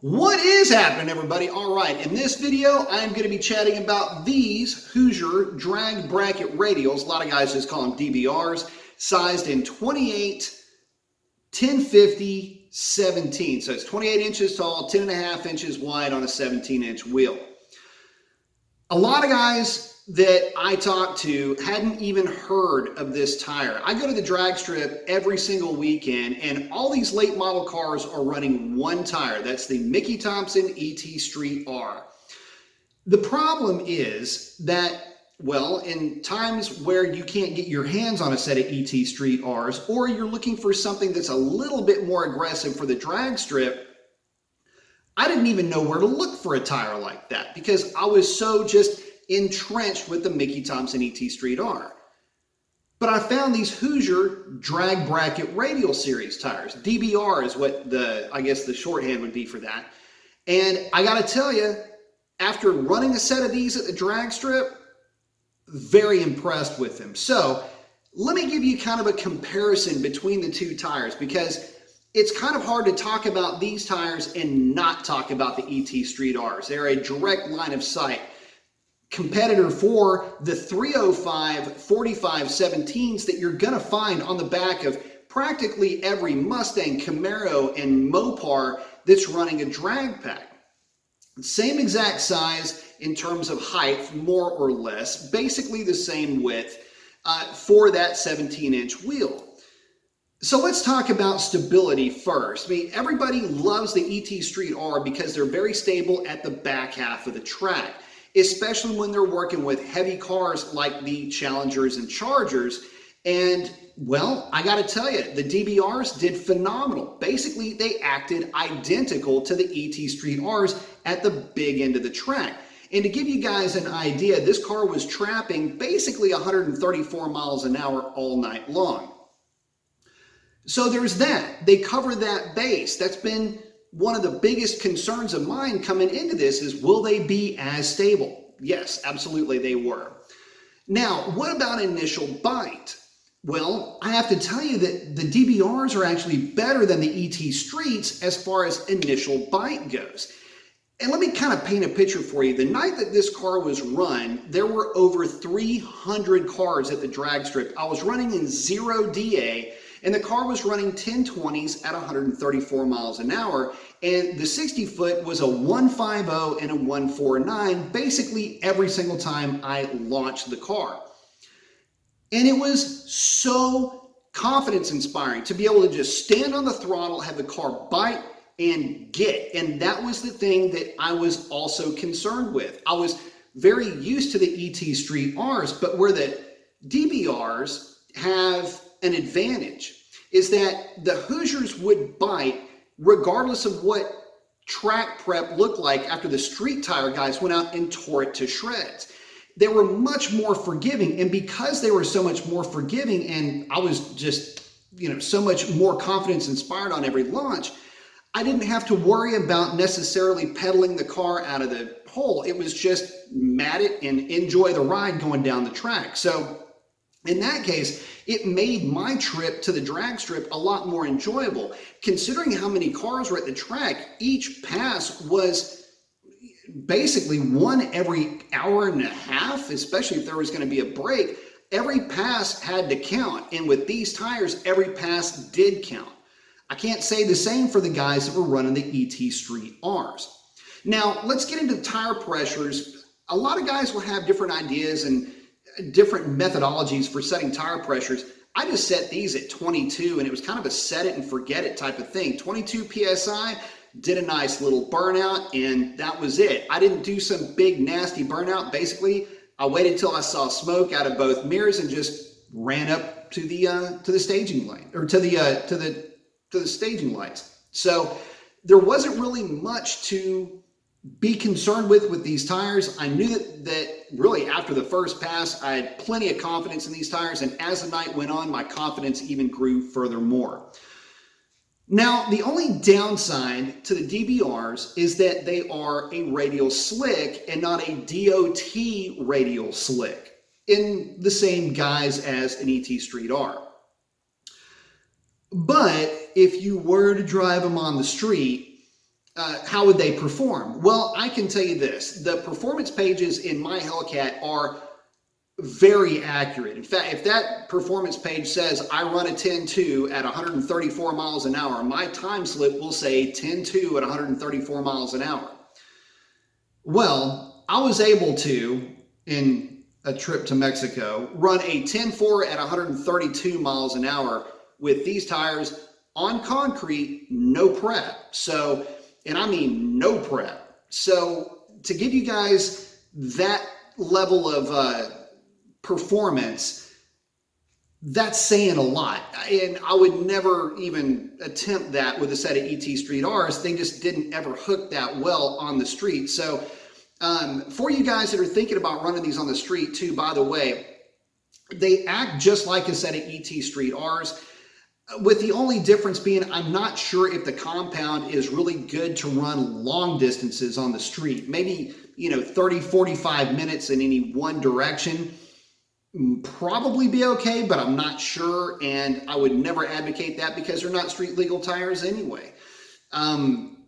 What is happening, everybody? All right, in this video, I'm going to be chatting about these Hoosier drag bracket radials. A lot of guys just call them DBRs, sized in 28, 1050, 17. So it's 28 inches tall, 10.5 inches wide on a 17-inch wheel. A lot of guys that I talked to hadn't even heard of this tire. I go to the drag strip every single weekend, and all these late model cars are running one tire. That's the Mickey Thompson ET Street R. The problem is that, well, in times where you can't get your hands on a set of ET Street Rs, or you're looking for something that's a little bit more aggressive for the drag strip, I didn't even know where to look for a tire like that because I was so just entrenched with the Mickey Thompson ET Street R. But I found these Hoosier drag bracket radial series tires. DBR is what I guess the shorthand would be for that. And I got to tell you, after running a set of these at the drag strip, very impressed with them. So let me give you kind of a comparison between the two tires, because it's kind of hard to talk about these tires and not talk about the ET Street Rs. They're a direct line of sight competitor for the 305 45 17s that you're going to find on the back of practically every Mustang, Camaro, and Mopar that's running a drag pack. Same exact size in terms of height, more or less, basically the same width for that 17-inch wheel. So let's talk about stability first. I mean, everybody loves the ET Street R because they're very stable at the back half of the track, especially when they're working with heavy cars like the Challengers and Chargers. And, well, I got to tell you, the DBRs did phenomenal. Basically, they acted identical to the ET Street Rs at the big end of the track. And to give you guys an idea, this car was trapping basically 134 miles an hour all night long. So there's that. They cover that base. That's been one of the biggest concerns of mine coming into this is, will they be as stable? Yes, absolutely they were. Now, what about initial bite? Well, I have to tell you that the DBRs are actually better than the ET Streets as far as initial bite goes. And let me kind of paint a picture for you. The night that this car was run, there were over 300 cars at the drag strip. I was running in 0 DA, and the car was running 1020s at 134 miles an hour. And the 60-foot was a 150 and a 149, basically every single time I launched the car. And it was so confidence inspiring to be able to just stand on the throttle, have the car bite and get. And that was the thing that I was also concerned with. I was very used to the ET Street Rs, but where the DBRs have an advantage is that the Hoosiers would bite regardless of what track prep looked like after the street tire guys went out and tore it to shreds. They were much more forgiving, and because they were so much more forgiving and I was just, so much more confidence inspired on every launch, I didn't have to worry about necessarily pedaling the car out of the hole. It was just mat it and enjoy the ride going down the track. So in that case, it made my trip to the drag strip a lot more enjoyable. Considering how many cars were at the track, each pass was basically one every hour and a half, especially if there was going to be a break. Every pass had to count, and with these tires, every pass did count. I can't say the same for the guys that were running the ET Street Rs. Now, let's get into tire pressures. A lot of guys will have different ideas and different methodologies for setting tire pressures. I just set these at 22, and it was kind of a set it and forget it type of thing. 22 PSI, did a nice little burnout, and that was it. I didn't do some big nasty burnout. Basically, I waited till I saw smoke out of both mirrors and just ran up to the staging light, or to the staging lights. So there wasn't really much to be concerned with these tires. I knew that really after the first pass, I had plenty of confidence in these tires, and as the night went on, my confidence even grew furthermore. Now, the only downside to the DBRs is that they are a radial slick and not a DOT radial slick in the same guise as an ET Street R. But if you were to drive them on the street, how would they perform? Well, I can tell you this. The performance pages in my Hellcat are very accurate. In fact, if that performance page says I run a 10.2 at 134 miles an hour, my time slip will say 10.2 at 134 miles an hour. Well, I was able to, in a trip to Mexico, run a 10.4 at 132 miles an hour with these tires on concrete, no prep. So, and I mean no prep. So to give you guys that level of performance, that's saying a lot. And I would never even attempt that with a set of ET Street Rs. They just didn't ever hook that well on the street. So for you guys that are thinking about running these on the street too, by the way, they act just like a set of ET Street Rs, with the only difference being I'm not sure if the compound is really good to run long distances on the street. Maybe, 30, 45 minutes in any one direction. Probably be okay, but I'm not sure, and I would never advocate that because they're not street legal tires anyway.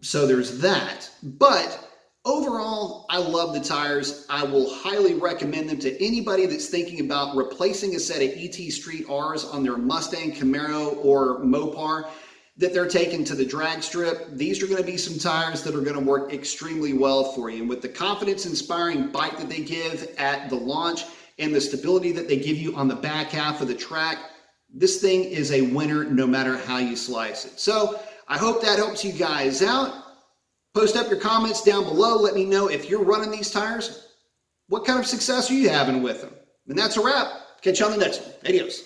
So there's that. But overall, I love the tires. I will highly recommend them to anybody that's thinking about replacing a set of ET Street Rs on their Mustang, Camaro, or Mopar that they're taking to the drag strip. These are going to be some tires that are going to work extremely well for you. And with the confidence-inspiring bite that they give at the launch and the stability that they give you on the back half of the track, this thing is a winner no matter how you slice it. So I hope that helps you guys out. Post up your comments down below. Let me know if you're running these tires. What kind of success are you having with them? And that's a wrap. Catch you on the next one. Adios.